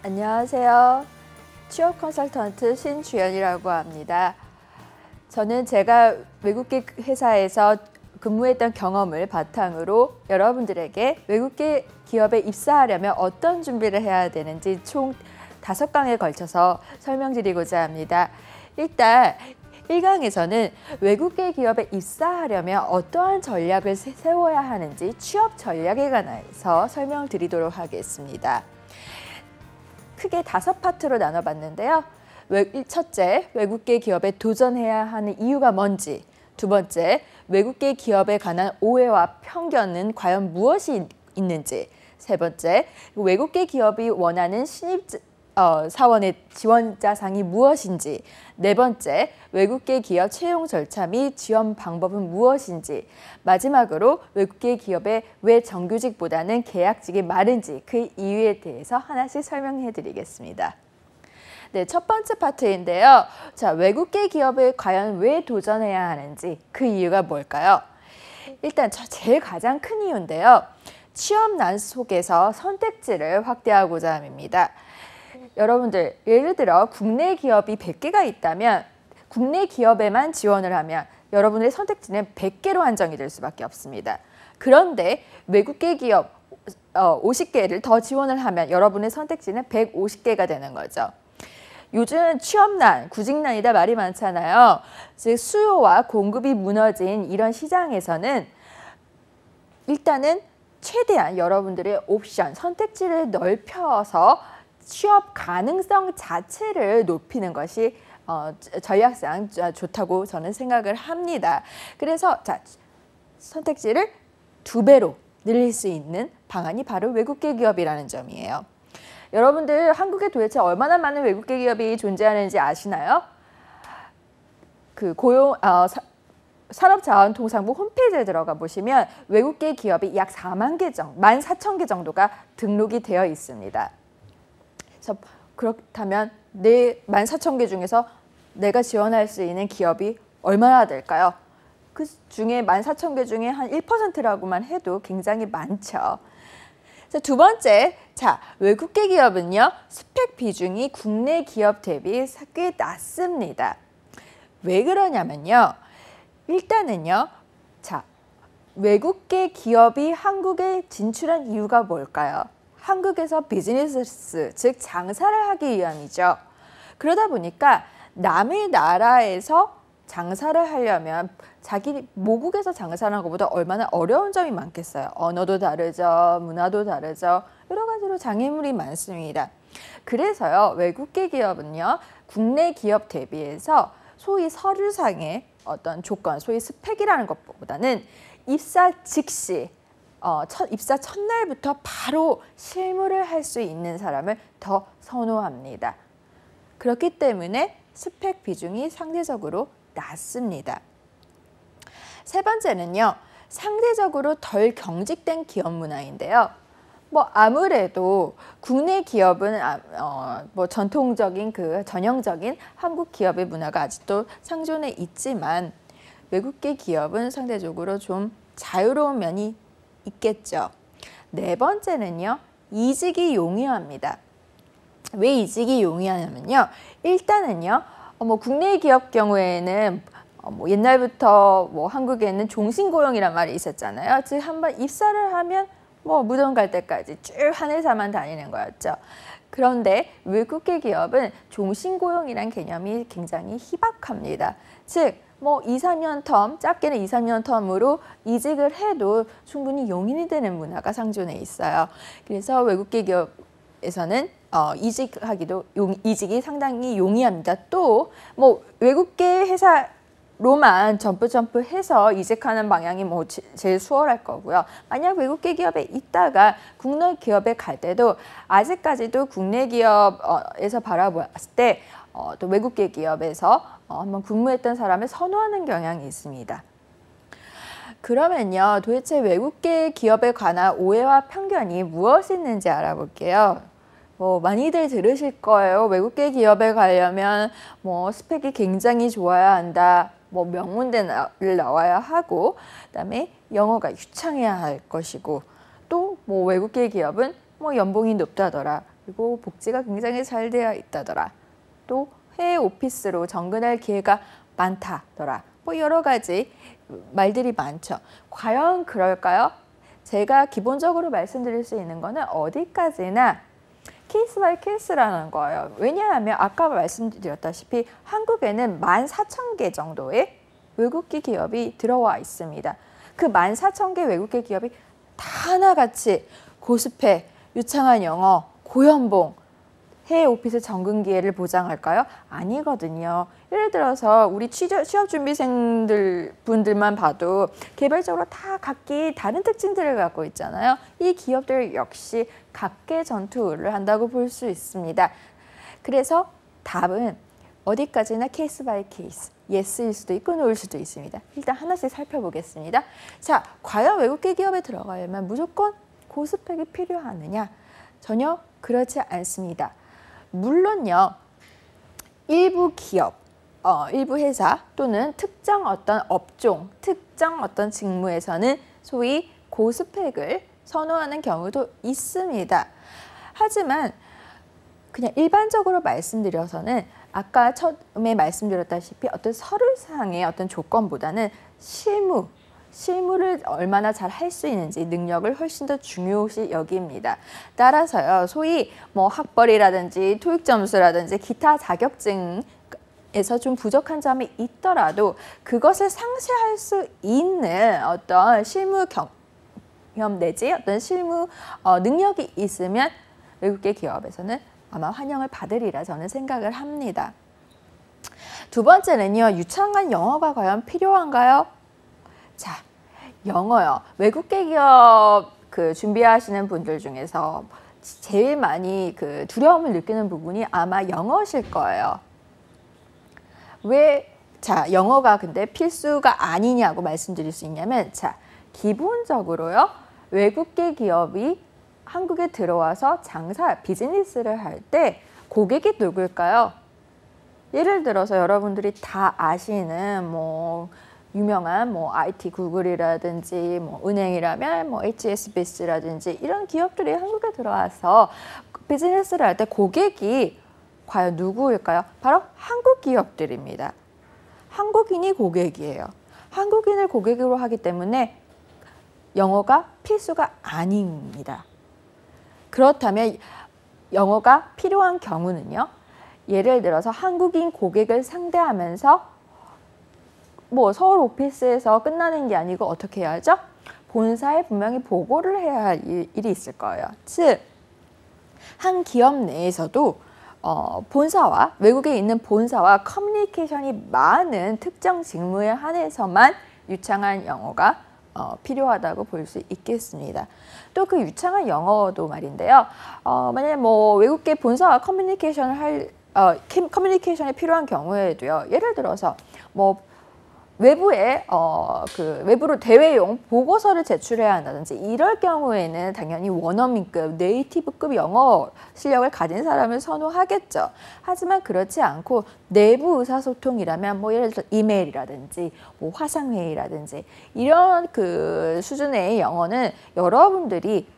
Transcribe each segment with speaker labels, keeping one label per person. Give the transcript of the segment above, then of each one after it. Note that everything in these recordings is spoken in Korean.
Speaker 1: 안녕하세요. 취업 컨설턴트 신주연이라고 합니다. 저는 제가 외국계 회사에서 근무했던 경험을 바탕으로 여러분들에게 외국계 기업에 입사하려면 어떤 준비를 해야 되는지 총 5강에 걸쳐서 설명드리고자 합니다. 일단 1강에서는 외국계 기업에 입사하려면 어떠한 전략을 세워야 하는지 취업 전략에 관해서 설명드리도록 하겠습니다. 크게 5파트로 나눠봤는데요. 첫째, 외국계 기업에 도전해야 하는 이유가 뭔지. 두 번째, 외국계 기업에 관한 오해와 편견은 과연 무엇이 있는지. 세 번째, 외국계 기업이 원하는 신입 사원의 지원 자상이 무엇인지. 네 번째, 외국계 기업 채용 절차 및 지원 방법은 무엇인지. 마지막으로 외국계 기업에 왜 정규직보다는 계약직이 많은지 그 이유에 대해서 하나씩 설명해 드리겠습니다. 네, 첫 번째 파트인데요. 자, 외국계 기업에 과연 왜 도전해야 하는지 그 이유가 뭘까요? 일단 제일 가장 큰 이유인데요. 취업난 속에서 선택지를 확대하고자 함입니다. 여러분들, 예를 들어 국내 기업이 100개가 있다면 국내 기업에만 지원을 하면 여러분의 선택지는 100개로 한정이 될 수밖에 없습니다. 그런데 외국계 기업 50개를 더 지원을 하면 여러분의 선택지는 150개가 되는 거죠. 요즘 취업난, 구직난이다 말이 많잖아요. 즉 수요와 공급이 무너진 이런 시장에서는 일단은 최대한 여러분들의 옵션, 선택지를 넓혀서 취업 가능성 자체를 높이는 것이 전략상 좋다고 저는 생각을 합니다. 그래서 선택지를 2배로 늘릴 수 있는 방안이 바로 외국계 기업이라는 점이에요. 여러분들 한국에 도대체 얼마나 많은 외국계 기업이 존재하는지 아시나요? 그 산업자원통상부 홈페이지에 들어가 보시면 외국계 기업이 약 14,000개 정도가 등록이 되어 있습니다. 그래서 그렇다면 14,000개 중에서 내가 지원할 수 있는 기업이 얼마나 될까요? 그 중에 14,000개 중에 한 1%라고만 해도 굉장히 많죠. 두 번째, 외국계 기업은요, 스펙 비중이 국내 기업 대비 꽤 낮습니다. 왜 그러냐면요, 일단은요, 외국계 기업이 한국에 진출한 이유가 뭘까요? 한국에서 비즈니스, 즉 장사를 하기 위함이죠. 그러다 보니까 남의 나라에서 장사를 하려면 자기 모국에서 장사하는 것보다 얼마나 어려운 점이 많겠어요. 언어도 다르죠. 문화도 다르죠. 여러 가지로 장애물이 많습니다. 그래서요, 외국계 기업은요, 국내 기업 대비해서 소위 서류상의 어떤 조건, 소위 스펙이라는 것보다는 입사 즉시 입사 첫날부터 바로 실무를 할 수 있는 사람을 더 선호합니다. 그렇기 때문에 스펙 비중이 상대적으로 낮습니다. 세 번째는요, 상대적으로 덜 경직된 기업 문화인데요. 아무래도 국내 기업은 전통적인 전형적인 한국 기업의 문화가 아직도 상존해 있지만 외국계 기업은 상대적으로 좀 자유로운 면이 있겠죠. 네 번째는요, 이직이 용이합니다. 왜 이직이 용이하냐면요, 일단은요, 국내 기업 경우에는 옛날부터 한국에는 종신고용이란 말이 있었잖아요. 즉 한번 입사를 하면 무덤 갈 때까지 쭉 한 회사만 다니는 거였죠. 그런데 외국계 기업은 종신고용이란 개념이 굉장히 희박합니다. 즉 2, 3년 텀, 짧게는 2, 3년 텀으로 이직을 해도 충분히 용인이 되는 문화가 상존해 있어요. 그래서 외국계 기업에서는 이직이 상당히 용이합니다. 또 외국계 회사로만 점프해서 이직하는 방향이 제일 수월할 거고요. 만약 외국계 기업에 있다가 국내 기업에 갈 때도 아직까지도 국내 기업에서 바라봤을 때 또 외국계 기업에서 한번 근무했던 사람을 선호하는 경향이 있습니다. 그러면요, 도대체 외국계 기업에 관한 오해와 편견이 무엇이 있는지 알아볼게요. 많이들 들으실 거예요. 외국계 기업에 가려면 스펙이 굉장히 좋아야 한다. 명문대를 나와야 하고, 그다음에 영어가 유창해야 할 것이고, 또 외국계 기업은 연봉이 높다더라. 그리고 복지가 굉장히 잘 되어 있다더라. 또 해외 오피스로 정근할 기회가 많다더라. 뭐 여러 가지 말들이 많죠. 과연 그럴까요? 제가 기본적으로 말씀드릴 수 있는 거는 어디까지나 케이스 바이 케이스라는 거예요. 왜냐하면 아까 말씀드렸다시피 한국에는 14,000개 정도의 외국계 기업이 들어와 있습니다. 그 14,000개 외국계 기업이 다 하나같이 고스펙, 유창한 영어, 고연봉, 해외 오피스 정근 기회를 보장할까요? 아니거든요. 예를 들어서 우리 취업 준비생들 분들만 봐도 개별적으로 다 각기 다른 특징들을 갖고 있잖아요. 이 기업들 역시 각계 전투를 한다고 볼 수 있습니다. 그래서 답은 어디까지나 케이스 바이 케이스, 예스일 수도 있고 노일 수도 있습니다. 일단 하나씩 살펴보겠습니다. 자, 과연 외국계 기업에 들어가려면 무조건 고스펙이 필요하느냐? 전혀 그렇지 않습니다. 물론요, 일부 기업, 일부 회사 또는 특정 어떤 업종, 특정 어떤 직무에서는 소위 고스펙을 선호하는 경우도 있습니다. 하지만 그냥 일반적으로 말씀드려서는 아까 처음에 말씀드렸다시피 어떤 서류상의 어떤 조건보다는 실무를 얼마나 잘 할 수 있는지 능력을 훨씬 더 중요시 여깁니다. 따라서요, 소위 뭐 학벌이라든지 토익 점수라든지 기타 자격증에서 좀 부족한 점이 있더라도 그것을 상쇄할 수 있는 어떤 실무 경험 내지 어떤 실무 능력이 있으면 외국계 기업에서는 아마 환영을 받으리라 저는 생각을 합니다. 두 번째는요, 유창한 영어가 과연 필요한가요? 자, 영어요. 외국계 기업 준비하시는 분들 중에서 제일 많이 두려움을 느끼는 부분이 아마 영어실 거예요. 왜, 자, 영어가 근데 필수가 아니냐고 말씀드릴 수 있냐면, 자, 기본적으로요, 외국계 기업이 한국에 들어와서 비즈니스를 할 때 고객이 누굴까요? 예를 들어서 여러분들이 다 아시는 유명한 IT 구글이라든지 은행이라면 HSBC라든지 이런 기업들이 한국에 들어와서 비즈니스를 할 때 고객이 과연 누구일까요? 바로 한국 기업들입니다. 한국인이 고객이에요. 한국인을 고객으로 하기 때문에 영어가 필수가 아닙니다. 그렇다면 영어가 필요한 경우는요. 예를 들어서 한국인 고객을 상대하면서 서울 오피스에서 끝나는 게 아니고 어떻게 해야죠? 본사에 분명히 보고를 해야 할 일이 있을 거예요. 즉, 한 기업 내에서도 본사와 외국에 있는 본사와 커뮤니케이션이 많은 특정 직무에 한해서만 유창한 영어가 필요하다고 볼 수 있겠습니다. 또 그 유창한 영어도 말인데요. 만약에 외국계 본사와 커뮤니케이션이 필요한 경우에도요. 예를 들어서 외부로 대외용 보고서를 제출해야 한다든지 이럴 경우에는 당연히 원어민급, 네이티브급 영어 실력을 가진 사람을 선호하겠죠. 하지만 그렇지 않고 내부 의사소통이라면 예를 들어 이메일이라든지 화상회의라든지 이런 수준의 영어는 여러분들이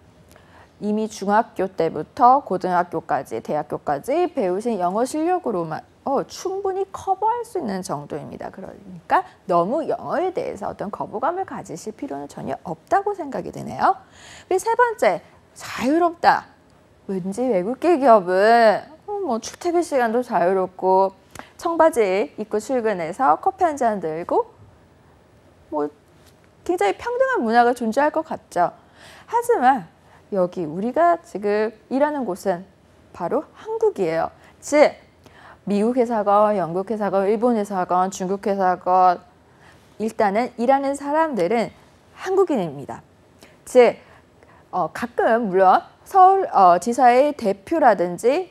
Speaker 1: 이미 중학교 때부터 고등학교까지, 대학교까지 배우신 영어 실력으로만 충분히 커버할 수 있는 정도입니다. 그러니까 너무 영어에 대해서 어떤 거부감을 가지실 필요는 전혀 없다고 생각이 드네요. 그리고 세 번째, 자유롭다. 왠지 외국계 기업은 출퇴근 시간도 자유롭고 청바지 입고 출근해서 커피 한 잔 들고 굉장히 평등한 문화가 존재할 것 같죠. 하지만 여기 우리가 지금 일하는 곳은 바로 한국이에요. 즉 미국 회사건, 영국 회사건, 일본 회사건, 중국 회사건 일단은 일하는 사람들은 한국인입니다. 즉 가끔 물론 서울 지사의 대표라든지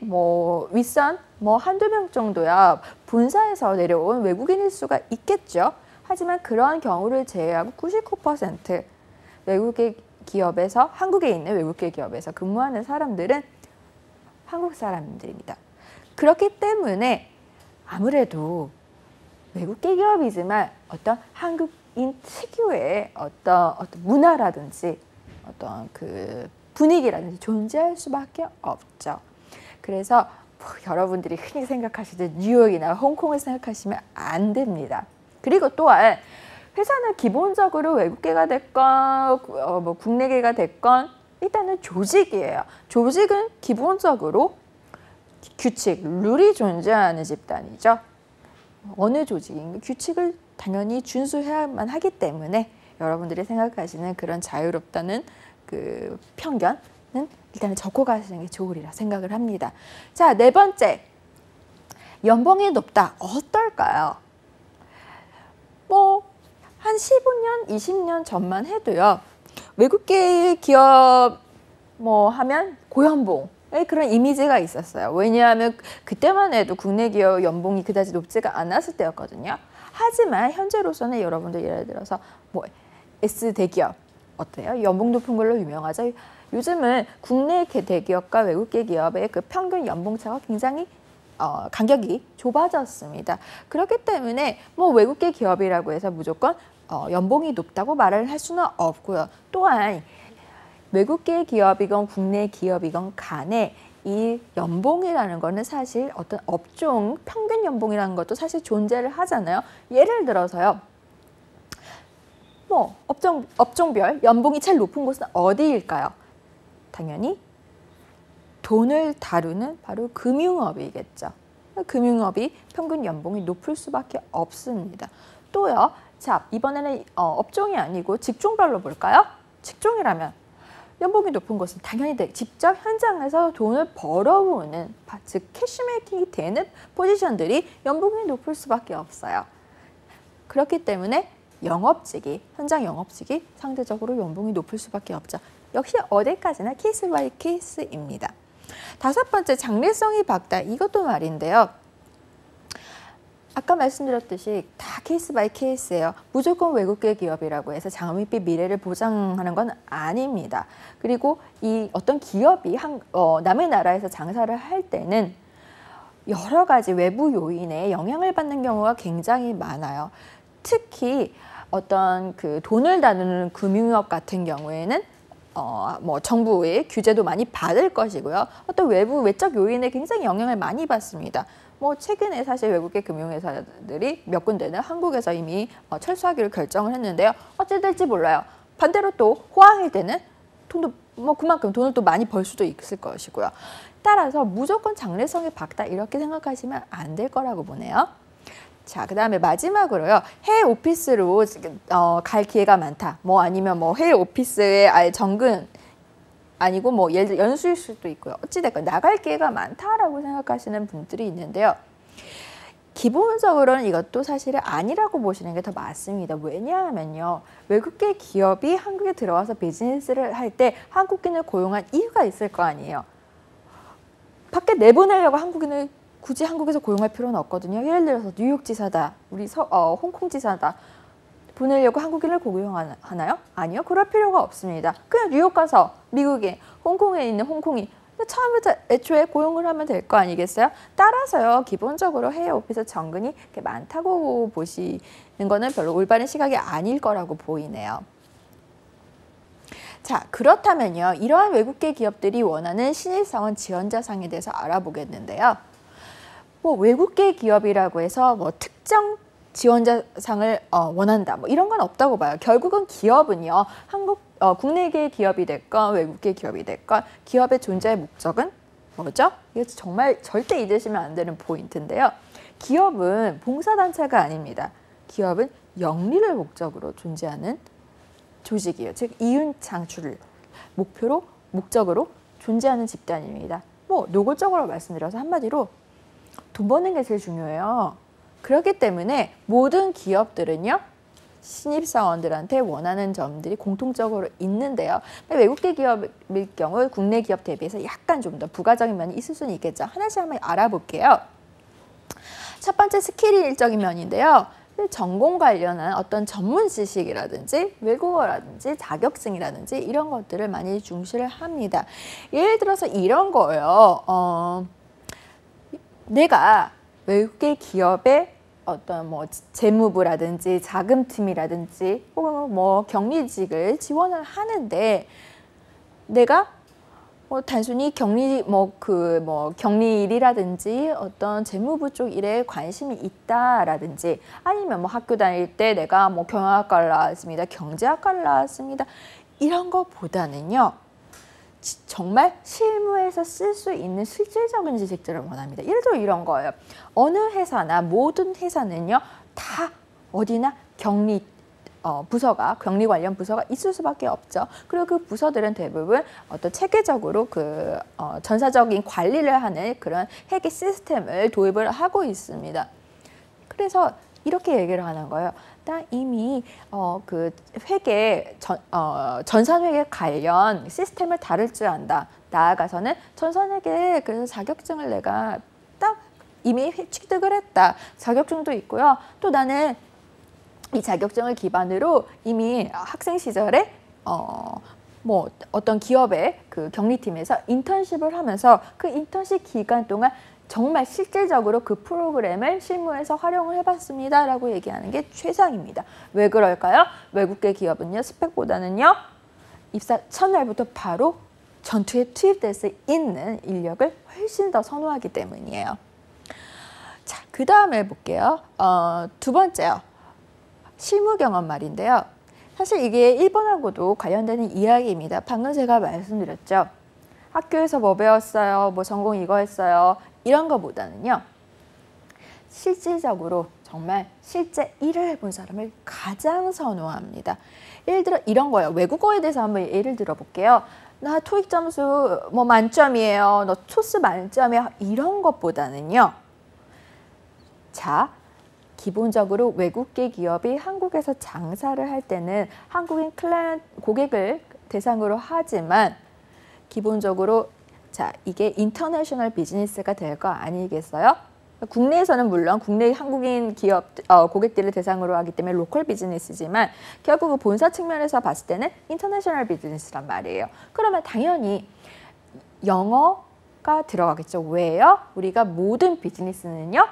Speaker 1: 윗선 한두 명 정도야 본사에서 내려온 외국인일 수가 있겠죠. 하지만 그러한 경우를 제외하고 99% 외국의 기업에서 한국에 있는 외국계 기업에서 근무하는 사람들은 한국 사람들입니다. 그렇기 때문에 아무래도 외국계 기업이지만 어떤 한국인 특유의 어떤 문화라든지 어떤 분위기라든지 존재할 수밖에 없죠. 그래서 뭐 여러분들이 흔히 생각하시듯 뉴욕이나 홍콩을 생각하시면 안 됩니다. 그리고 또한 회사는 기본적으로 외국계가 됐건 뭐 국내계가 됐건 일단은 조직이에요. 조직은 기본적으로 규칙, 룰이 존재하는 집단이죠. 어느 조직인 규칙을 당연히 준수해야만 하기 때문에 여러분들이 생각하시는 그런 자유롭다는 그 편견은 일단은 접고 가시는 게 좋으리라 생각을 합니다. 자, 네 번째. 연봉이 높다. 어떨까요? 뭐 한 15년, 20년 전만 해도요. 외국계 기업 뭐 하면 고연봉의 그런 이미지가 있었어요. 왜냐하면 그때만 해도 국내 기업 연봉이 그다지 높지가 않았을 때였거든요. 하지만 현재로서는 여러분들 예를 들어서 뭐 S 대기업 어때요? 연봉 높은 걸로 유명하죠. 요즘은 국내 대기업과 외국계 기업의 그 평균 연봉차가 굉장히 간격이 좁아졌습니다. 그렇기 때문에 뭐 외국계 기업이라고 해서 무조건 연봉이 높다고 말을 할 수는 없고요. 또한 외국계 기업이건 국내 기업이건 간에 이 연봉이라는 거는 사실 어떤 업종 평균 연봉이라는 것도 사실 존재를 하잖아요. 예를 들어서요. 뭐 업종별 연봉이 제일 높은 곳은 어디일까요? 당연히 돈을 다루는 바로 금융업이겠죠. 금융업이 평균 연봉이 높을 수밖에 없습니다. 또요. 자, 이번에는 업종이 아니고 직종별로 볼까요? 직종이라면 연봉이 높은 것은 당연히 직접 현장에서 돈을 벌어오는, 즉 캐시메이킹이 되는 포지션들이 연봉이 높을 수밖에 없어요. 그렇기 때문에 영업직이, 현장 영업직이 상대적으로 연봉이 높을 수밖에 없죠. 역시 어디까지나 케이스 바이 케이스입니다. 다섯 번째, 장래성이 밝다. 이것도 말인데요. 아까 말씀드렸듯이 다 케이스 바이 케이스예요. 무조건 외국계 기업이라고 해서 장밋빛 미래를 보장하는 건 아닙니다. 그리고 이 어떤 기업이 남의 나라에서 장사를 할 때는 여러 가지 외부 요인에 영향을 받는 경우가 굉장히 많아요. 특히 어떤 그 돈을 다루는 금융업 같은 경우에는 뭐 정부의 규제도 많이 받을 것이고요. 어떤 외적 요인에 굉장히 영향을 많이 받습니다. 뭐 최근에 사실 외국계 금융회사들이 몇 군데는 한국에서 이미 철수하기로 결정을 했는데요. 어찌 될지 몰라요. 반대로 또 호황일 때는 돈도 뭐 그만큼 돈을 또 많이 벌 수도 있을 것이고요. 따라서 무조건 장래성이 밝다 이렇게 생각하시면 안 될 거라고 보네요. 자, 그 다음에 마지막으로요. 해외 오피스로 갈 기회가 많다. 뭐 아니면 뭐 해외 오피스에 아예 정근 아니고 뭐 예를 들어 연수일 수도 있고요. 어찌됐건 나갈 기회가 많다라고 생각하시는 분들이 있는데요. 기본적으로는 이것도 사실은 아니라고 보시는 게 더 맞습니다. 왜냐하면요. 외국계 기업이 한국에 들어와서 비즈니스를 할 때 한국인을 고용한 이유가 있을 거 아니에요. 밖에 내보내려고 한국인을 굳이 한국에서 고용할 필요는 없거든요. 예를 들어서 뉴욕지사다, 우리 홍콩지사다 보내려고 한국인을 고용하나요? 아니요. 그럴 필요가 없습니다. 그냥 뉴욕 가서 미국에, 홍콩에 있는 홍콩인 처음부터 애초에 고용을 하면 될 거 아니겠어요? 따라서요. 기본적으로 해외 오피스 정근이 그렇게 많다고 보시는 거는 별로 올바른 시각이 아닐 거라고 보이네요. 자, 그렇다면요. 이러한 외국계 기업들이 원하는 신입사원 지원자상에 대해서 알아보겠는데요. 뭐 외국계 기업이라고 해서 뭐 특정 지원자상을 원한다. 뭐 이런 건 없다고 봐요. 결국은 기업은요. 국내계 기업이 됐건 외국계 기업이 됐건 기업의 존재의 목적은 뭐죠? 이게 정말 절대 잊으시면 안 되는 포인트인데요. 기업은 봉사단체가 아닙니다. 기업은 영리를 목적으로 존재하는 조직이에요. 즉 이윤 창출을 목적으로 존재하는 집단입니다. 뭐 노골적으로 말씀드려서 한마디로 돈 버는 게 제일 중요해요. 그렇기 때문에 모든 기업들은요. 신입사원들한테 원하는 점들이 공통적으로 있는데요. 외국계 기업일 경우 국내 기업 대비해서 약간 좀 더 부가적인 면이 있을 수는 있겠죠. 하나씩 한번 알아볼게요. 첫 번째 스킬이 일적인 면인데요. 전공 관련한 어떤 전문 지식이라든지 외국어라든지 자격증이라든지 이런 것들을 많이 중시를 합니다. 예를 들어서 이런 거예요. 내가 외국계 기업의 어떤 뭐 재무부라든지 자금팀이라든지 혹은 뭐 격리직을 지원을 하는데 내가 단순히 격리 일이라든지 어떤 재무부 쪽 일에 관심이 있다라든지 아니면 학교 다닐 때 내가 경영학과를 나왔습니다, 경제학과를 나왔습니다, 이런 것보다는요. 정말 실무에서 쓸 수 있는 실질적인 지식들을 원합니다. 예를 들어 이런 거예요. 어느 회사나 모든 회사는요, 다 어디나 격리 관련 부서가 있을 수밖에 없죠. 그리고 그 부서들은 대부분 어떤 체계적으로 전사적인 관리를 하는 그런 회계 시스템을 도입을 하고 있습니다. 그래서 이렇게 얘기를 하는 거예요. 나 이미 전산회계 관련 시스템을 다룰 줄 안다. 나아가서는 전산회계 그래서 자격증을 내가 딱 이미 취득을 했다. 자격증도 있고요. 또 나는 이 자격증을 기반으로 이미 학생 시절에 어떤 기업의 격리팀에서 인턴십을 하면서 그 인턴십 기간 동안 정말 실질적으로 그 프로그램을 실무에서 활용을 해봤습니다 라고 얘기하는 게 최상입니다. 왜 그럴까요? 외국계 기업은요, 스펙보다는요, 입사 첫날부터 바로 전투에 투입될 수 있는 인력을 훨씬 더 선호하기 때문이에요. 자, 그 다음에 볼게요. 두 번째요. 실무 경험 말인데요. 사실 이게 일본하고도 관련되는 이야기입니다. 방금 제가 말씀드렸죠. 학교에서 뭐 배웠어요? 전공 이거 했어요? 이런 거보다는요. 실질적으로 정말 실제 일을 해본 사람을 가장 선호합니다. 예를 들어 이런 거예요. 외국어에 대해서 한번 예를 들어 볼게요. 나 토익 점수 만점이에요. 너 초스 만점이야. 이런 것보다는요. 자, 기본적으로 외국계 기업이 한국에서 장사를 할 때는 한국인 고객을 대상으로 하지만 기본적으로 이게 인터내셔널 비즈니스가 될 거 아니겠어요? 국내에서는 물론 국내 한국인 기업 고객들을 대상으로 하기 때문에 로컬 비즈니스지만 결국 본사 측면에서 봤을 때는 인터내셔널 비즈니스란 말이에요. 그러면 당연히 영어가 들어가겠죠. 왜요? 우리가 모든 비즈니스는요.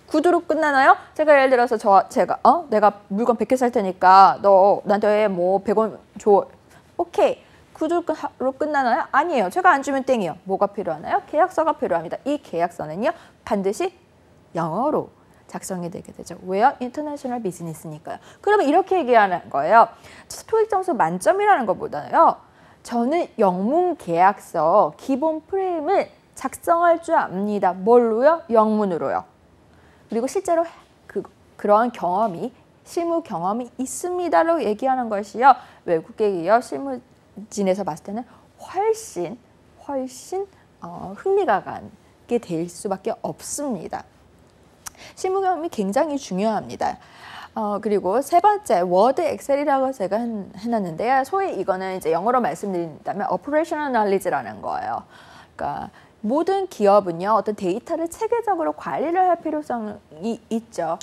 Speaker 1: 구두로 끝나나요? 제가 예를 들어서 내가 물건 100개 살 테니까 너 나한테 100원 줘. 오케이. 구두로 끝나나요? 아니에요. 제가 안 주면 땡이요. 뭐가 필요하나요? 계약서가 필요합니다. 이 계약서는요. 반드시 영어로 작성이 되게 되죠. 왜요? 인터내셔널 비즈니스니까요. 그러면 이렇게 얘기하는 거예요. 토익 점수 만점이라는 것보다요. 저는 영문 계약서 기본 프레임을 작성할 줄 압니다. 뭘로요? 영문으로요. 그리고 실제로 그러한 실무 경험이 있습니다라고 얘기하는 것이요. 외국계 기업 실무진에서 봤을 때는 훨씬 흥미가 가게 될 수밖에 없습니다. 실무 경험이 굉장히 중요합니다. 그리고 세 번째, 워드 엑셀이라고 제가 해놨는데요. 소위 이거는 이제 영어로 말씀드린다면 Operational Knowledge라는 거예요. 그러니까 모든 기업은요, 어떤 데이터를 체계적으로 관리를 할 필요성이 있죠.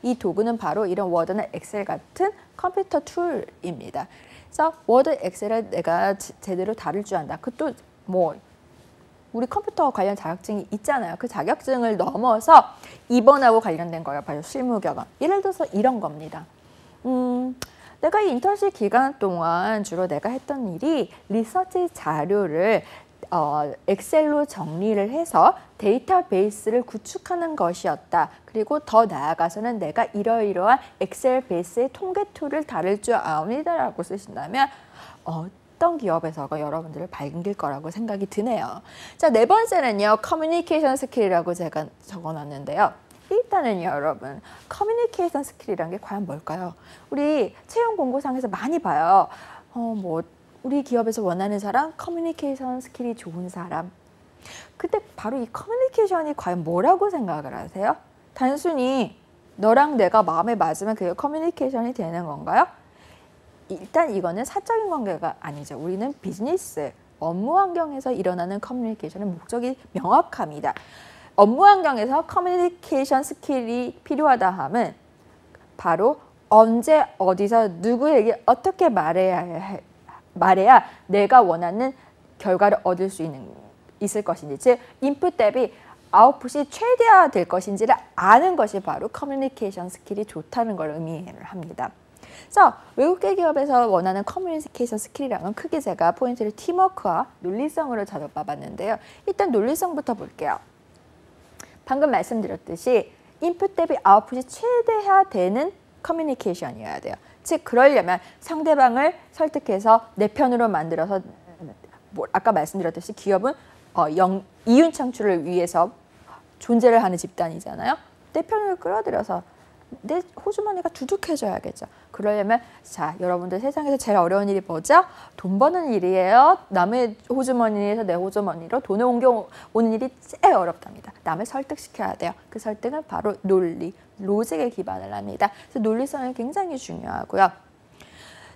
Speaker 1: 이 도구는 바로 이런 워드나 엑셀 같은 컴퓨터 툴입니다. 그래서 워드, 엑셀을 내가 제대로 다룰 줄 안다. 그것도 우리 컴퓨터 관련 자격증이 있잖아요. 그 자격증을 넘어서 이번하고 관련된 거예요. 바로 실무 경험. 예를 들어서 이런 겁니다. 내가 이 인턴십 기간 동안 주로 내가 했던 일이 리서치 자료를 엑셀로 정리를 해서 데이터베이스를 구축하는 것이었다. 그리고 더 나아가서는 내가 이러이러한 엑셀 베이스의 통계 툴을 다룰 줄 압니다라고 쓰신다면 어떤 기업에서가 여러분들을 반길 거라고 생각이 드네요. 자, 네 번째는요. 커뮤니케이션 스킬이라고 제가 적어놨는데요. 일단은요, 여러분, 커뮤니케이션 스킬이라는 게 과연 뭘까요? 우리 채용 공고상에서 많이 봐요. 우리 기업에서 원하는 사람, 커뮤니케이션 스킬이 좋은 사람. 근데 바로 이 커뮤니케이션이 과연 뭐라고 생각을 하세요? 단순히 너랑 내가 마음에 맞으면 그게 커뮤니케이션이 되는 건가요? 일단 이거는 사적인 관계가 아니죠. 우리는 비즈니스, 업무 환경에서 일어나는 커뮤니케이션의 목적이 명확합니다. 업무 환경에서 커뮤니케이션 스킬이 필요하다 하면 바로 언제, 어디서, 누구에게 어떻게 말해야 내가 원하는 결과를 얻을 수 있을 것인지, 즉 인풋 대비 아웃풋이 최대화될 것인지를 아는 것이 바로 커뮤니케이션 스킬이 좋다는 걸 의미를 합니다. 그래서 외국계 기업에서 원하는 커뮤니케이션 스킬이랑은 크게 제가 포인트를 팀워크와 논리성으로 잡아봤는데요. 일단 논리성부터 볼게요. 방금 말씀드렸듯이 인풋 대비 아웃풋이 최대화되는 커뮤니케이션이어야 돼요. 즉 그러려면 상대방을 설득해서 내 편으로 만들어서 아까 말씀드렸듯이 기업은 이윤 창출을 위해서 존재를 하는 집단이잖아요. 내 편으로 끌어들여서 내 호주머니가 두둑해져야겠죠. 그러려면 자 여러분들 세상에서 제일 어려운 일이 뭐죠? 돈 버는 일이에요. 남의 호주머니에서 내 호주머니로 돈을 옮겨오는 일이 제일 어렵답니다. 남을 설득시켜야 돼요. 그 설득은 바로 논리, 로직에 기반을 합니다. 그래서 논리성이 굉장히 중요하고요.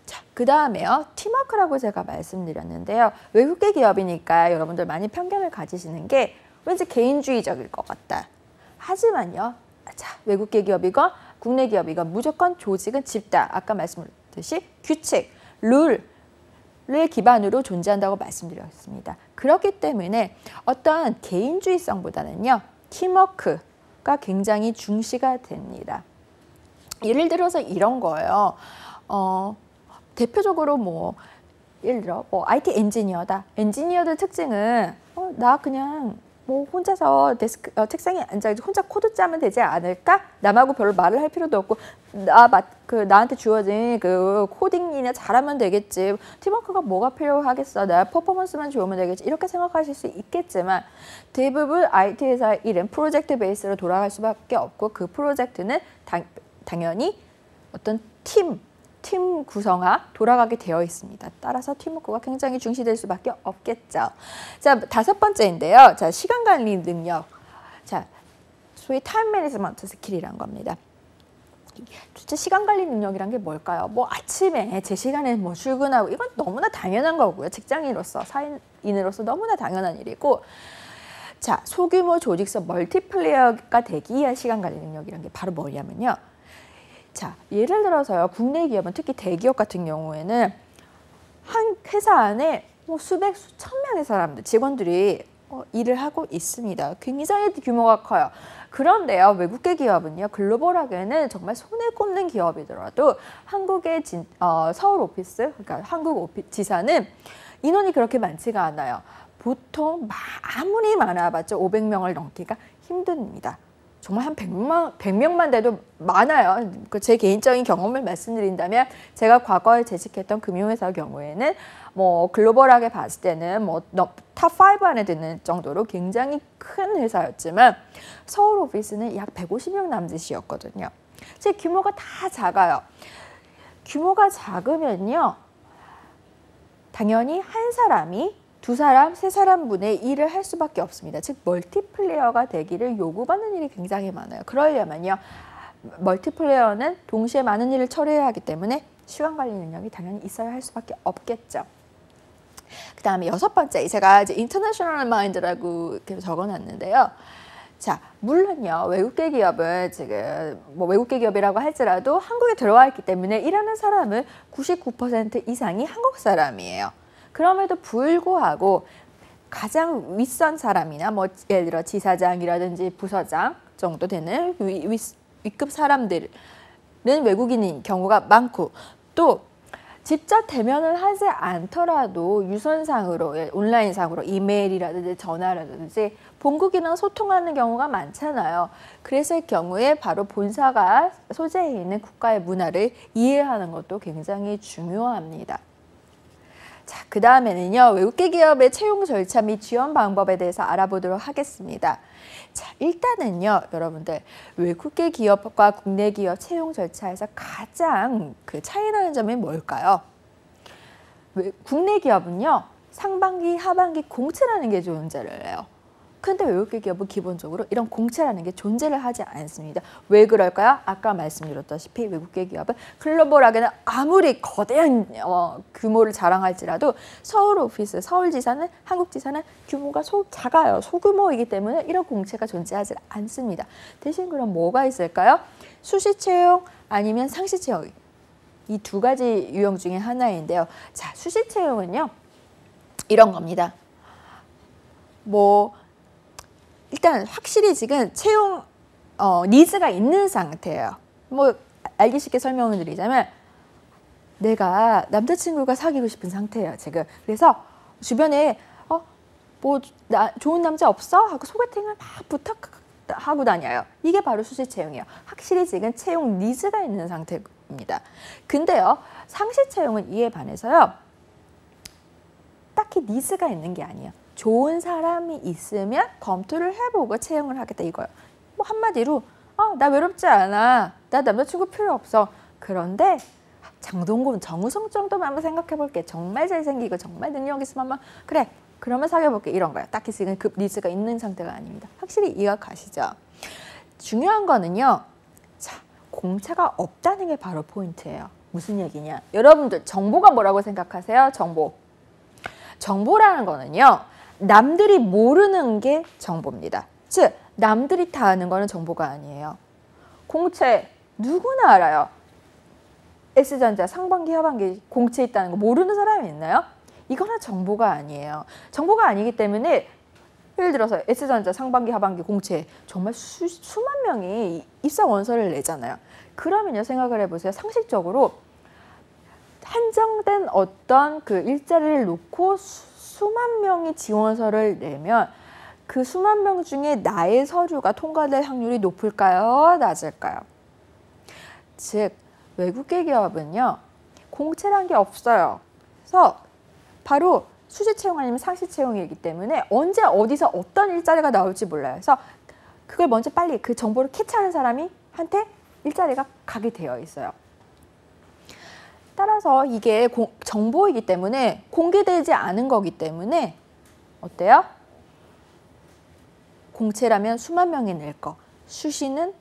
Speaker 1: 자, 그 다음에요. 팀워크라고 제가 말씀드렸는데요. 외국계 기업이니까 여러분들 많이 편견을 가지시는 게 왠지 개인주의적일 것 같다. 하지만요. 자, 외국계 기업이건 국내 기업이건 무조건 조직은 집단, 아까 말씀드렸듯이 규칙, 룰을 기반으로 존재한다고 말씀드렸습니다. 그렇기 때문에 어떤 개인주의성보다는요. 팀워크가 굉장히 중시가 됩니다. 예를 들어서 이런 거예요. 대표적으로 예를 들어 IT 엔지니어다. 엔지니어들 특징은 나 그냥 혼자서 책상에 앉아 혼자 코드 짜면 되지 않을까? 남하고 별로 말을 할 필요도 없고 나한테 주어진 그 코딩이나 잘하면 되겠지. 팀워크가 뭐가 필요하겠어? 나 퍼포먼스만 좋으면 되겠지. 이렇게 생각하실 수 있겠지만 대부분 IT 회사 일은 프로젝트 베이스로 돌아갈 수밖에 없고 그 프로젝트는 당연히 어떤 팀 구성화 돌아가게 되어 있습니다. 따라서 팀워크가 굉장히 중시될 수밖에 없겠죠. 자, 5번째인데요. 자, 시간 관리 능력. 자, 소위 타임 매니지먼트 스킬이란 겁니다. 도대체 시간 관리 능력이란 게 뭘까요? 아침에 제 시간에 출근하고 이건 너무나 당연한 거고요. 직장인으로서, 사인으로서 너무나 당연한 일이고 자, 소규모 조직서 멀티플레이어가 되기 위한 시간 관리 능력이란 게 바로 뭐냐면요. 자, 예를 들어서요. 국내 기업은 특히 대기업 같은 경우에는 한 회사 안에 수백, 수천 명의 사람들, 직원들이 일을 하고 있습니다. 굉장히 규모가 커요. 그런데요. 외국계 기업은요. 글로벌하게는 정말 손에 꼽는 기업이더라도 한국의 서울 오피스, 그러니까 한국 지사는 인원이 그렇게 많지가 않아요. 보통 아무리 많아봤자 500명을 넘기가 힘듭니다. 정말 한 100명만 돼도 많아요. 제 개인적인 경험을 말씀드린다면 제가 과거에 재직했던 금융회사 경우에는 글로벌하게 봤을 때는 탑5 안에 드는 정도로 굉장히 큰 회사였지만 서울 오피스는 약 150명 남짓이었거든요. 제 규모가 다 작아요. 규모가 작으면요. 당연히 한 사람이 2사람, 3사람 분의 일을 할 수밖에 없습니다. 즉 멀티플레이어가 되기를 요구받는 일이 굉장히 많아요. 그러려면요. 멀티플레이어는 동시에 많은 일을 처리해야 하기 때문에 시간 관리 능력이 당연히 있어야 할 수밖에 없겠죠. 그 다음에 6번째, 제가 이제 인터내셔널 마인드라고 이렇게 적어놨는데요. 자, 물론요. 외국계 기업은 지금 외국계 기업이라고 할지라도 한국에 들어와 있기 때문에 일하는 사람은 99% 이상이 한국 사람이에요. 그럼에도 불구하고 가장 윗선 사람이나 예를 들어 지사장이라든지 부서장 정도 되는 윗급 사람들은 외국인인 경우가 많고 또 직접 대면을 하지 않더라도 유선상으로 온라인상으로 이메일이라든지 전화라든지 본국이랑 소통하는 경우가 많잖아요. 그랬을 경우에 바로 본사가 소재에 있는 국가의 문화를 이해하는 것도 굉장히 중요합니다. 자, 그 다음에는요. 외국계 기업의 채용 절차 및 지원 방법에 대해서 알아보도록 하겠습니다. 자, 일단은요. 여러분들 외국계 기업과 국내 기업 채용 절차에서 가장 차이 나는 점이 뭘까요? 국내 기업은요. 상반기, 하반기 공채라는 게 존재를 해요. 근데 외국계 기업은 기본적으로 이런 공채라는 게 존재를 하지 않습니다. 왜 그럴까요? 아까 말씀드렸다시피 외국계 기업은 글로벌하게는 아무리 거대한 규모를 자랑할지라도 서울 오피스, 서울지사는 한국지사는 규모가 작아요. 소규모이기 때문에 이런 공채가 존재하지 않습니다. 대신 그럼 뭐가 있을까요? 수시 채용 아니면 상시 채용. 이 2가지 유형 중에 하나인데요. 자, 수시 채용은요. 이런 겁니다. 일단 확실히 지금 채용 니즈가 있는 상태예요. 알기 쉽게 설명을 드리자면 내가 남자친구가 사귀고 싶은 상태예요, 지금. 그래서 주변에 뭐 좋은 남자 없어? 하고 소개팅을 막 부탁하고 다녀요. 이게 바로 수시 채용이에요. 확실히 지금 채용 니즈가 있는 상태입니다. 근데요, 상시 채용은 이에 반해서요, 딱히 니즈가 있는 게 아니에요. 좋은 사람이 있으면 검토를 해보고 채용을 하겠다 이거예요. 뭐 한마디로 나 외롭지 않아. 나 남자친구 필요 없어. 그런데 장동건, 정우성 정도만 한번 생각해볼게. 정말 잘생기고 정말 능력 있으면 한번 그래. 그러면 사귀어볼게. 이런 거예요. 딱히 지금 그 니즈가 있는 상태가 아닙니다. 확실히 이해가 가시죠? 중요한 거는요. 자, 공채가 없다는 게 바로 포인트예요. 무슨 얘기냐? 여러분들 정보가 뭐라고 생각하세요? 정보. 정보라는 거는요. 남들이 모르는 게 정보입니다. 즉, 남들이 다 아는 거는 정보가 아니에요. 공채 누구나 알아요. S전자 상반기, 하반기 공채 있다는 거 모르는 사람이 있나요? 이거는 정보가 아니에요. 정보가 아니기 때문에 예를 들어서 S전자 상반기, 하반기 공채 정말 수만 명이 입사 원서를 내잖아요. 그러면요, 생각을 해보세요. 상식적으로 한정된 어떤 그 일자리를 놓고 수만 명이 지원서를 내면 그 수만 명 중에 나의 서류가 통과될 확률이 높을까요? 낮을까요? 즉, 외국계 기업은요, 공채란 게 없어요. 그래서 바로 수시 채용 아니면 상시 채용이기 때문에 언제 어디서 어떤 일자리가 나올지 몰라요. 그래서 그걸 먼저 빨리 그 정보를 캐치하는 사람이 한테 일자리가 가게 되어 있어요. 따라서 이게 정보이기 때문에 공개되지 않은 거기 때문에 어때요? 공채라면 수만 명이 낼 거, 수시는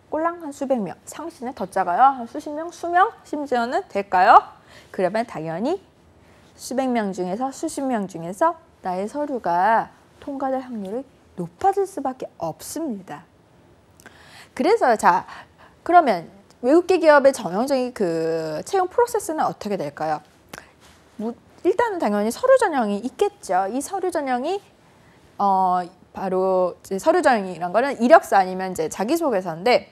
Speaker 1: 꼴랑 한 수백 명, 상시는 더 작아요. 한 수십 명, 수명 심지어는 될까요? 그러면 당연히 수백 명 중에서 수십 명 중에서 나의 서류가 통과될 확률이 높아질 수밖에 없습니다. 그래서 자, 그러면 외국계 기업의 전형적인 그 채용 프로세스는 어떻게 될까요? 일단은 당연히 서류 전형이 있겠죠. 이 서류 전형이 바로 이제 서류 전형이란 거는 이력서 아니면 이제 자기소개서인데,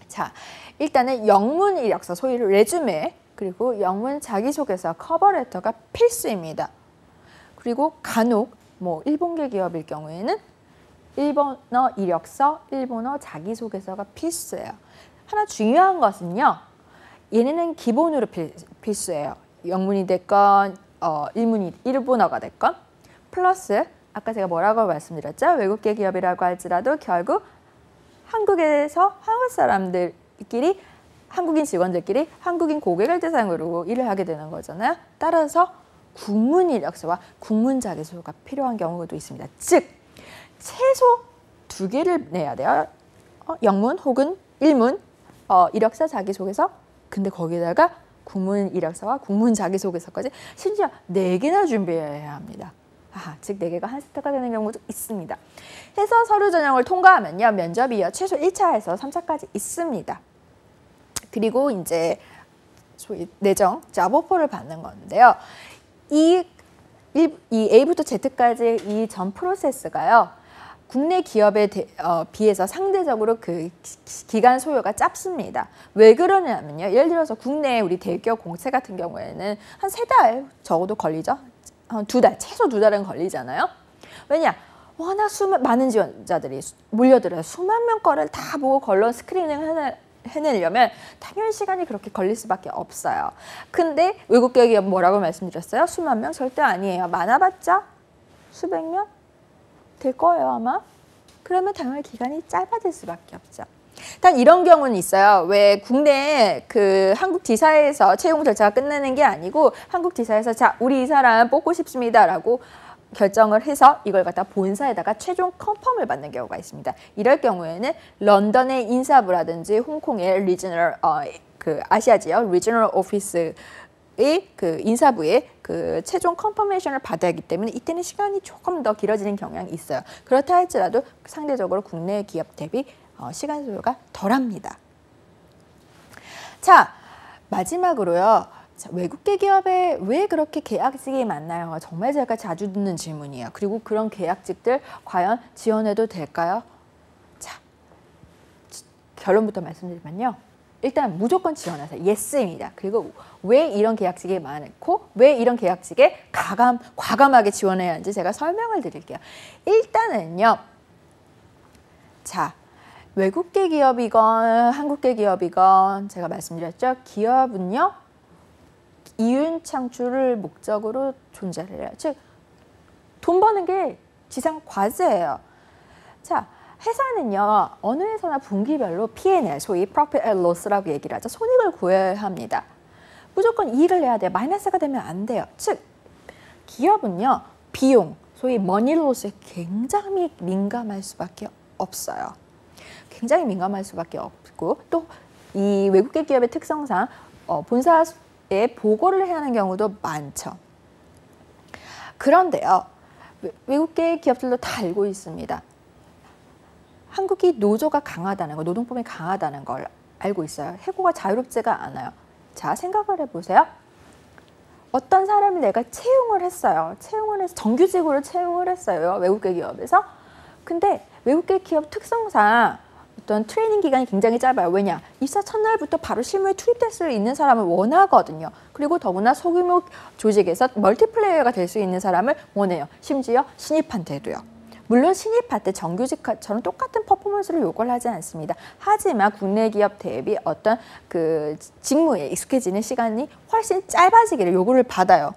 Speaker 1: 자, 일단은 영문 이력서, 소위 레주메, 그리고 영문 자기소개서, 커버레터가 필수입니다. 그리고 간혹 뭐 일본계 기업일 경우에는 일본어 이력서, 일본어 자기소개서가 필수예요. 하나 중요한 것은요, 얘네는 기본으로 필수예요. 영문이 됐건 일본어가 됐건, 플러스 아까 제가 뭐라고 말씀드렸죠? 외국계 기업이라고 할지라도 결국 한국에서 한국 사람들끼리, 한국인 직원들끼리 한국인 고객을 대상으로 일을 하게 되는 거잖아요. 따라서 국문 이력서와 국문 자기소개가 필요한 경우도 있습니다. 즉, 최소 2개를 내야 돼요. 영문 혹은 일문 이력서 자기소개서. 근데 거기다가 국문 이력서와 국문 자기소개서까지 심지어 4개나 준비해야 합니다. 즉 4개가 한 세트가 되는 경우도 있습니다. 해서 서류 전형을 통과하면요, 면접이요 최소 1차에서 3차까지 있습니다. 그리고 이제 소위 내정 잡오퍼를 받는 건데요. 이 A부터 Z까지 이 전 프로세스가요, 국내 기업에 비해서 상대적으로 그 기간 소요가 짧습니다. 왜 그러냐면요, 예를 들어서 국내 우리 대기업 공채 같은 경우에는 한 3달 적어도 걸리죠. 2달, 최소 2달은 걸리잖아요. 왜냐? 워낙 많은 지원자들이 몰려들어요. 수만 명 거를 다 보고 걸러 스크리닝을 해내려면 당연히 시간이 그렇게 걸릴 수밖에 없어요. 근데 외국계 기업 뭐라고 말씀드렸어요? 수만 명 절대 아니에요. 많아봤자 수백 명 될 거예요, 아마. 그러면 당연히 기간이 짧아질 수밖에 없죠. 단 이런 경우는 있어요. 왜 국내 그 한국 지사에서 채용 절차가 끝나는 게 아니고 한국 지사에서 자, 우리 이 사람 뽑고 싶습니다라고 결정을 해서 이걸 갖다 본사에다가 최종 컨펌을 받는 경우가 있습니다. 이럴 경우에는 런던의 인사부라든지 홍콩의 리저널 그 아시아 지역 리저널 오피스의 그 인사부의 그 최종 컨퍼메이션을 받아야 하기 때문에 이때는 시간이 조금 더 길어지는 경향이 있어요. 그렇다 할지라도 상대적으로 국내 기업 대비 시간 소요가 덜합니다. 자, 마지막으로요. 자, 외국계 기업에 왜 그렇게 계약직이 많나요? 정말 제가 자주 듣는 질문이에요. 그리고 그런 계약직들 과연 지원해도 될까요? 자, 결론부터 말씀드리면요. 일단 무조건 지원하세요. 예스입니다. 그리고 왜 이런 계약직이 많고 왜 이런 계약직에 과감하게 지원해야 하는지 제가 설명을 드릴게요. 일단은요. 자, 외국계 기업이건 한국계 기업이건 제가 말씀드렸죠. 기업은요. 이윤 창출을 목적으로 존재를 해요. 즉, 돈 버는 게 지상 과제예요. 자, 회사는요. 어느 회사나 분기별로 P&L, 소위 Profit and Loss라고 얘기를 하죠. 손익을 구해야 합니다. 무조건 이익을 내야 돼요. 마이너스가 되면 안 돼요. 즉, 기업은요. 비용, 소위 머니 로스에 굉장히 민감할 수밖에 없어요. 굉장히 민감할 수밖에 없고 또 이 외국계 기업의 특성상 본사에 보고를 해야 하는 경우도 많죠. 그런데요. 외국계 기업들도 다 알고 있습니다. 한국이 노조가 강하다는 거, 노동법이 강하다는 걸 알고 있어요. 해고가 자유롭지가 않아요. 자, 생각을 해보세요. 어떤 사람을 내가 채용을 했어요. 채용을 해서 정규직으로 채용을 했어요. 외국계 기업에서. 근데 외국계 기업 특성상 어떤 트레이닝 기간이 굉장히 짧아요. 왜냐? 입사 첫날부터 바로 실무에 투입될 수 있는 사람을 원하거든요. 그리고 더구나 소규모 조직에서 멀티플레이어가 될 수 있는 사람을 원해요. 심지어 신입한테도요. 물론 신입할 때 정규직처럼 똑같은 퍼포먼스를 요구를 하지 않습니다. 하지만 국내 기업 대비 어떤 그 직무에 익숙해지는 시간이 훨씬 짧아지기를 요구를 받아요.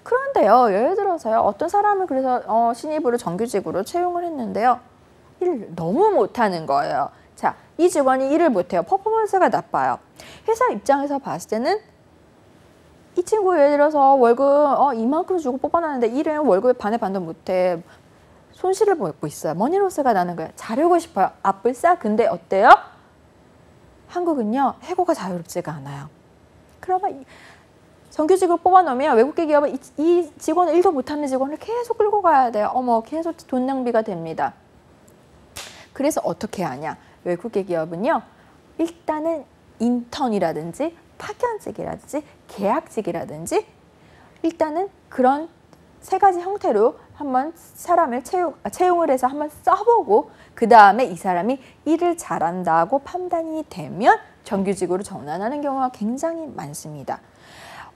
Speaker 1: 그런데요, 예를 들어서요, 어떤 사람을 그래서 신입으로 정규직으로 채용을 했는데요, 일을 너무 못하는 거예요. 자, 이 직원이 일을 못해요. 퍼포먼스가 나빠요. 회사 입장에서 봤을 때는 이 친구 예를 들어서 월급 이만큼 주고 뽑아놨는데 일은 월급의 반의 반도 못해. 손실을 보고 있어요. 머니로스가 나는 거예요. 자르고 싶어요. 아뿔싸. 근데 어때요? 한국은요. 해고가 자유롭지가 않아요. 그러면 정규직을 뽑아놓으면 외국계 기업은 이 직원을 일도 못하는 직원을 계속 끌고 가야 돼요. 계속 돈 낭비가 됩니다. 그래서 어떻게 하냐. 외국계 기업은요. 일단은 인턴이라든지 파견직이라든지 계약직이라든지 일단은 그런 세 가지 형태로 한번 사람을 채용을 해서 한번 써보고 그 다음에 이 사람이 일을 잘한다고 판단이 되면 정규직으로 전환하는 경우가 굉장히 많습니다.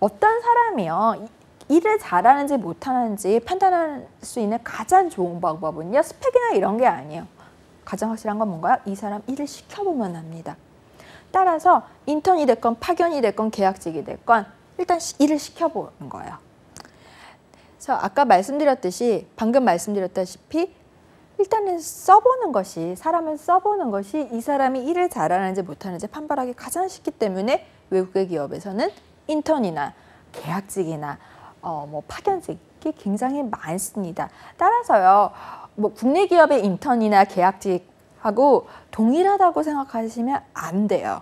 Speaker 1: 어떤 사람이요 일을 잘하는지 못하는지 판단할 수 있는 가장 좋은 방법은요 스펙이나 이런 게 아니에요. 가장 확실한 건 뭔가요? 이 사람 일을 시켜보면 합니다. 따라서 인턴이 됐건 파견이 됐건 계약직이 됐건 일단 일을 시켜보는 거예요. 그래서 아까 방금 말씀드렸다시피 일단은 사람을 써보는 것이 이 사람이 일을 잘하는지 못하는지 판별하기 가장 쉽기 때문에 외국계 기업에서는 인턴이나 계약직이나 파견직이 굉장히 많습니다. 따라서요, 국내 기업의 인턴이나 계약직하고 동일하다고 생각하시면 안 돼요.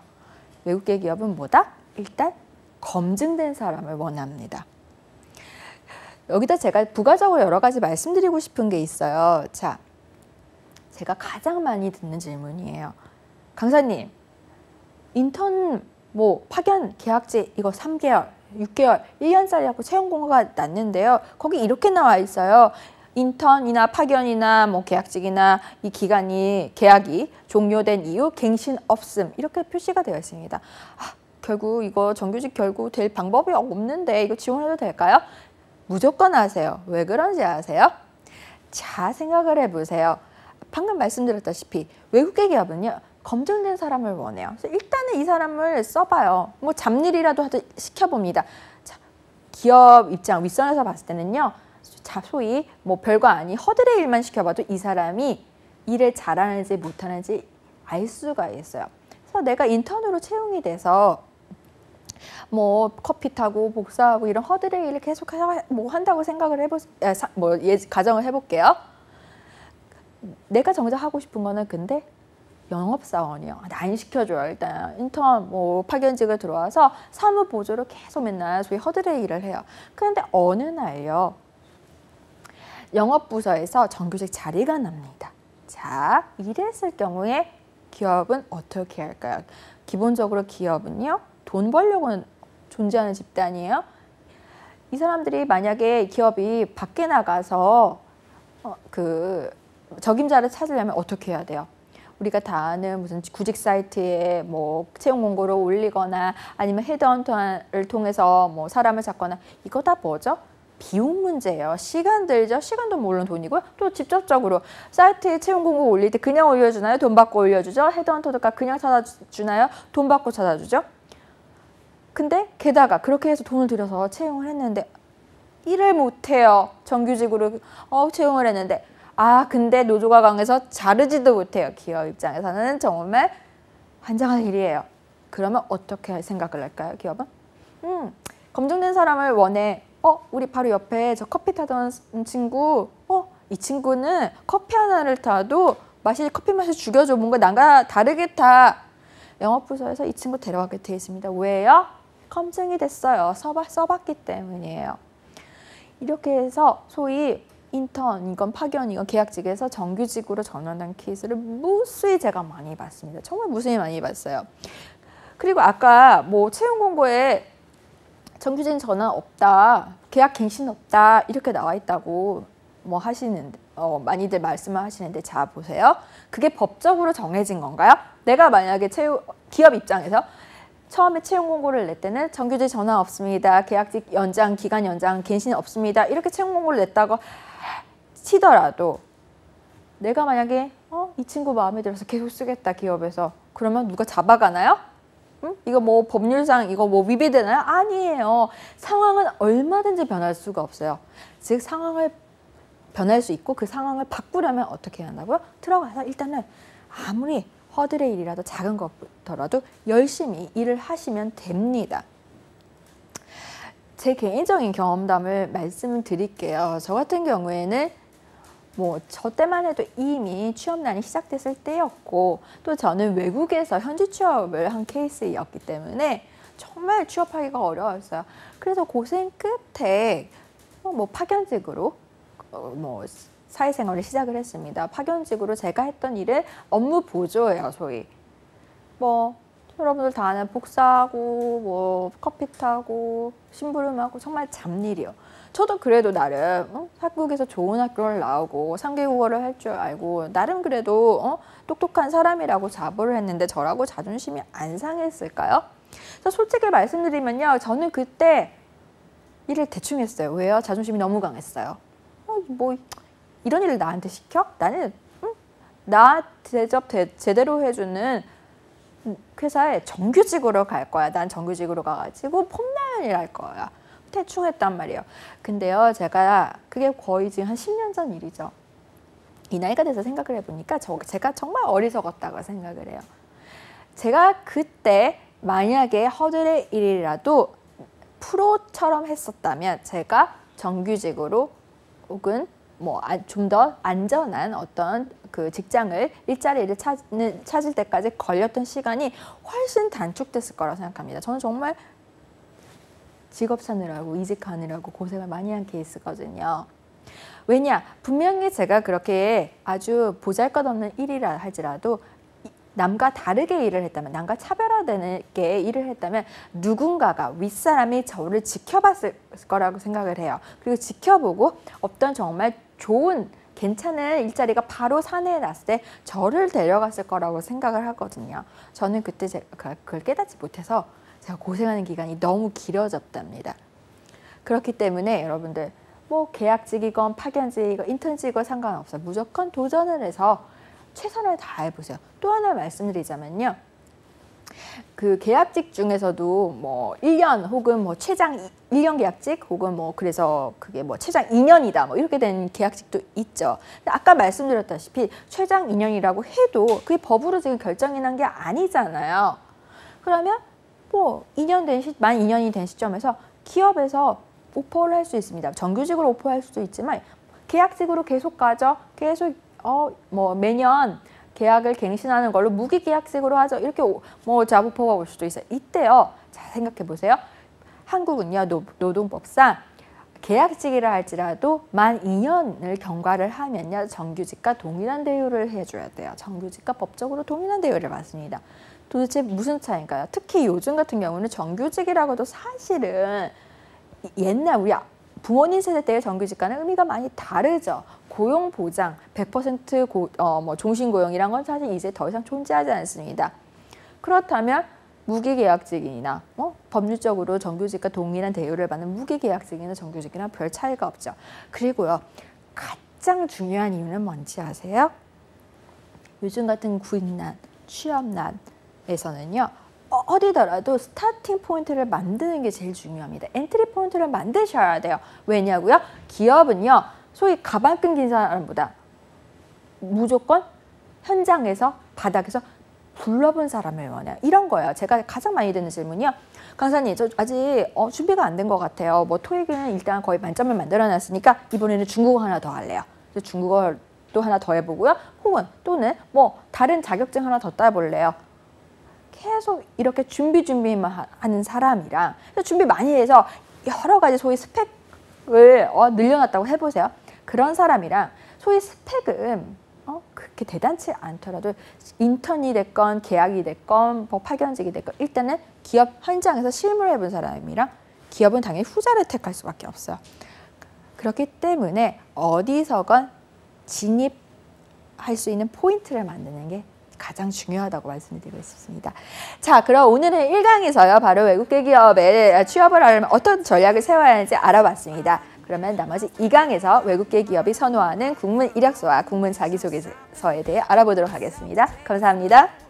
Speaker 1: 외국계 기업은 뭐다? 일단 검증된 사람을 원합니다. 여기다 제가 부가적으로 여러 가지 말씀드리고 싶은 게 있어요. 자, 제가 가장 많이 듣는 질문이에요. 강사님, 인턴, 파견, 계약직 이거 3개월, 6개월, 1년짜리하고 채용 공고가 났는데요. 거기 이렇게 나와 있어요. 인턴이나 파견이나 계약직이나 이 계약이 종료된 이후 갱신 없음 이렇게 표시가 되어 있습니다. 결국 이거 정규직 결국 될 방법이 없는데 이거 지원해도 될까요? 무조건 하세요. 왜 그런지 아세요? 자, 생각을 해보세요. 방금 말씀드렸다시피 외국계 기업은요. 검증된 사람을 원해요. 그래서 일단은 이 사람을 써봐요. 잡일이라도 시켜봅니다. 자, 기업 입장, 윗선에서 봤을 때는요. 소위 별거 아닌 허드렛 일만 시켜봐도 이 사람이 일을 잘하는지 못하는지 알 수가 있어요. 그래서 내가 인턴으로 채용이 돼서 커피 타고 복사하고 이런 허드렛 일을 계속 한다고 생각을 가정을 해볼게요. 내가 정작 하고 싶은 거는 근데 영업사원이요. 안 시켜줘요. 일단 인턴 파견직을 들어와서 사무보조로 계속 맨날 소위 허드렛 일을 해요. 그런데 어느 날요. 영업부서에서 정규직 자리가 납니다. 자, 이랬을 경우에 기업은 어떻게 할까요? 기본적으로 기업은요. 돈 벌려고 존재하는 집단이에요. 이 사람들이 만약에 기업이 밖에 나가서 적임자를 찾으려면 어떻게 해야 돼요? 우리가 다 아는 무슨 구직 사이트에 뭐 채용 공고를 올리거나 아니면 헤드헌터를 통해서 뭐 사람을 잡거나 이거 다 뭐죠? 비용 문제예요. 시간 들죠. 시간도 물론 돈이고요. 또 직접적으로 사이트에 채용 공고 올릴 때 그냥 올려주나요? 돈 받고 올려주죠. 헤드헌터가 그냥 찾아주나요? 돈 받고 찾아주죠. 근데 게다가 그렇게 해서 돈을 들여서 채용을 했는데 일을 못해요. 정규직으로 채용을 했는데 근데 노조가 강해서 자르지도 못해요. 기업 입장에서는 정말 환장한 일이에요. 그러면 어떻게 생각을 할까요? 기업은? 검증된 사람을 원해. 우리 바로 옆에 저 커피 타던 친구, 이 친구는 커피 하나를 타도 커피 맛을 죽여줘. 뭔가 남과 다르게 타. 영업부서에서 이 친구 데려가게 돼 있습니다. 왜요? 검증이 됐어요. 써봤기 때문이에요. 이렇게 해서 소위 인턴이건 파견이건 계약직에서 정규직으로 전환한 케이스를 무수히 제가 많이 봤습니다. 정말 무수히 많이 봤어요. 그리고 아까 뭐 채용 공고에 정규직 전환 없다, 계약 갱신 없다 이렇게 나와 있다고 뭐 하시는데 많이들 말씀을 하시는데 자 보세요. 그게 법적으로 정해진 건가요? 내가 만약에 기업 입장에서 처음에 채용 공고를 낼 때는 정규직 전환 없습니다. 계약직 연장, 기간 연장, 갱신 없습니다. 이렇게 채용 공고를 냈다고 치더라도 내가 만약에 이 친구 마음에 들어서 계속 쓰겠다 기업에서 그러면 누가 잡아가나요? 이거 뭐 법률상 이거 뭐 위배되나요? 아니에요. 상황은 얼마든지 변할 수가 없어요. 즉 상황을 변할 수 있고 그 상황을 바꾸려면 어떻게 해야 한다고요? 들어가서 일단은 아무리 허들의 일이라도 작은 것더라도 열심히 일을 하시면 됩니다. 제 개인적인 경험담을 말씀드릴게요. 저 같은 경우에는 저 때만 해도 이미 취업난이 시작됐을 때였고 또 저는 외국에서 현지 취업을 한 케이스였기 때문에 정말 취업하기가 어려웠어요. 그래서 고생 끝에 파견직으로 사회생활을 시작을 했습니다. 파견직으로 제가 했던 일은 업무 보조예요, 소위. 여러분들 다 아는 복사하고 커피 타고 심부름하고 정말 잡일이요. 저도 그래도 나름 한국에서 좋은 학교를 나오고 3개 국어를 할 줄 알고 나름 그래도 똑똑한 사람이라고 자부를 했는데 저라고 자존심이 안 상했을까요? 그래서 솔직히 말씀드리면요. 저는 그때 일을 대충 했어요. 왜요? 자존심이 너무 강했어요. 이런 일을 나한테 시켜? 나는 나 대접 제대로 해주는 회사에 정규직으로 갈 거야. 난 정규직으로 가가지고 폼나는 일 할 거야. 대충 했단 말이에요. 근데요, 제가 그게 거의 지금 한 10년 전 일이죠. 이 나이가 돼서 생각을 해보니까 제가 정말 어리석었다고 생각을 해요. 제가 그때 만약에 허들의 일이라도 프로처럼 했었다면 제가 정규직으로 혹은 좀 더 안전한 어떤 그 직장을 일자리를 찾을 때까지 걸렸던 시간이 훨씬 단축됐을 거라고 생각합니다. 저는 정말 직업 찾느라고 이직하느라고 고생을 많이 한 케이스거든요. 왜냐? 분명히 제가 그렇게 아주 보잘것없는 일이라 할지라도 남과 다르게 일을 했다면, 남과 차별화되게 일을 했다면 누군가가 윗사람이 저를 지켜봤을 거라고 생각을 해요. 그리고 지켜보고 어떤 정말 좋은 괜찮은 일자리가 바로 사내에 났을 때 저를 데려갔을 거라고 생각을 하거든요. 저는 그때 그걸 깨닫지 못해서 제가 고생하는 기간이 너무 길어졌답니다. 그렇기 때문에 여러분들 계약직이건 파견직이건 인턴직이건 상관없어요. 무조건 도전을 해서 최선을 다해보세요. 또 하나 말씀드리자면요. 그 계약직 중에서도 1년 혹은 최장 1년 계약직 혹은 그래서 그게 최장 2년이다 이렇게 된 계약직도 있죠. 근데 아까 말씀드렸다시피 최장 2년이라고 해도 그게 법으로 지금 결정이 난 게 아니잖아요. 그러면 만 2년이 된 시점에서 기업에서 오퍼를 할 수 있습니다. 정규직으로 오퍼할 수도 있지만 계약직으로 계속 가죠. 계속 매년 계약을 갱신하는 걸로 무기계약직으로 하죠. 이렇게 잡오퍼가 올 수도 있어요. 이때요. 자, 생각해 보세요. 한국은요. 노동법상 계약직이라 할지라도 만 2년을 경과를 하면요. 정규직과 동일한 대우를 해줘야 돼요. 정규직과 법적으로 동일한 대우를 받습니다. 도대체 무슨 차이인가요? 특히 요즘 같은 경우는 정규직이라고도 사실은 옛날 우리 부모님 세대 때의 정규직과는 의미가 많이 다르죠. 고용 보장, 100% 종신 고용이란 건 사실 이제 더 이상 존재하지 않습니다. 그렇다면 무기계약직이나 법률적으로 정규직과 동일한 대우를 받는 무기계약직이나 정규직이랑 별 차이가 없죠. 그리고요, 가장 중요한 이유는 뭔지 아세요? 요즘 같은 구인난, 취업난에서는요, 어디더라도 스타팅 포인트를 만드는 게 제일 중요합니다. 엔트리 포인트를 만드셔야 돼요. 왜냐고요? 기업은요, 소위 가방 끈긴 사람보다 무조건 현장에서, 바닥에서 불러본 사람을 원해요. 이런 거예요. 제가 가장 많이 듣는 질문이요. 강사님, 저 아직 준비가 안 된 것 같아요. 토익은 일단 거의 만점을 만들어놨으니까 이번에는 중국어 하나 더 할래요. 중국어도 하나 더 해보고요. 또는 다른 자격증 하나 더 따볼래요. 계속 이렇게 준비만 하는 사람이랑 준비 많이 해서 여러 가지 소위 스펙을 늘려놨다고 해보세요. 그런 사람이랑 소위 스펙은 그렇게 대단치 않더라도 인턴이 됐건 계약이 됐건 파견직이 됐건 일단은 기업 현장에서 실무를 해본 사람이랑 기업은 당연히 후자를 택할 수밖에 없어요. 그렇기 때문에 어디서건 진입할 수 있는 포인트를 만드는 게 가장 중요하다고 말씀을 드리고 있습니다. 자, 그럼 오늘은 1강에서요. 바로 외국계 기업에 취업을 하려면 어떤 전략을 세워야 하는지 알아봤습니다. 그러면 나머지 2강에서 외국계 기업이 선호하는 국문 이력서와 국문 자기소개서에 대해 알아보도록 하겠습니다. 감사합니다.